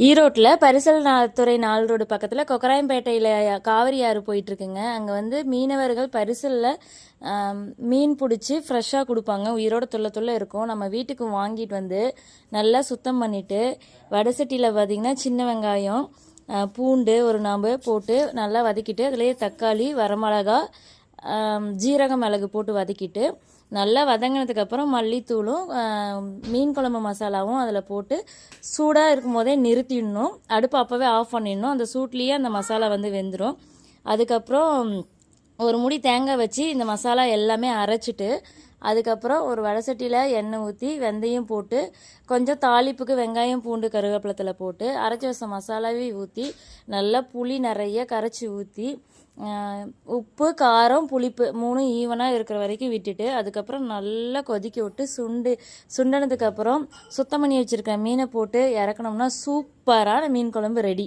ஈரோட்டில் பரிசல் துறை 4 ரோடு பக்கத்தில் கொக்கராயம்பேட்டையில் காவிரி ஆறு போயிட்டுருக்குங்க. அங்கே வந்து மீனவர்கள் பரிசலில் மீன் பிடிச்சி ஃப்ரெஷ்ஷாக கொடுப்பாங்க. உயிரோட துள்ள இருக்கும். நம்ம வீட்டுக்கு வாங்கிட்டு வந்து நல்லா சுத்தம் பண்ணிவிட்டு வடசட்டியில் பார்த்திங்கன்னா சின்ன வெங்காயம், பூண்டு ஒரு நாம்பு போட்டு நல்லா வதக்கிட்டு அதுலேயே தக்காளி, வரமிளகா, ஜீரக மிளகு போட்டு வதக்கிட்டு நல்லா வதங்கினதுக்கப்புறம் மல்லித்தூளும் மீன் குழம்பு மசாலாவும் அதில் போட்டு சூடாக இருக்கும் போதே நிறுத்திடணும். அடுப்பு அப்போவே ஆஃப் பண்ணிடணும். அந்த சூட்லேயே அந்த மசாலா வந்து வெந்துடும். அதுக்கப்புறம் ஒரு முடி தேங்காய் வச்சு இந்த மசாலா எல்லாமே அரைச்சிட்டு அதுக்கப்புறம் ஒரு வடசட்டியில் எண்ணெய் ஊற்றி வெந்தயம் போட்டு கொஞ்சம் தாளிப்புக்கு வெங்காயம், பூண்டு, கருவேப்பிலத்தில் போட்டு அரைச்சி வச்ச மசாலாவே ஊற்றி நல்லா புளி நிறைய கரைச்சி ஊற்றி உப்பு, காரம், புளிப்பு 3 ஈவனாக இருக்கிற வரைக்கும் விட்டுட்டு அதுக்கப்புறம் நல்லா கொதிக்க விட்டு சுண்டனதுக்கப்புறம் சுத்தம் பண்ணி வச்சுருக்க மீனை போட்டு இறக்கணும்னா சூப்பரான மீன் குழம்பு ரெடி.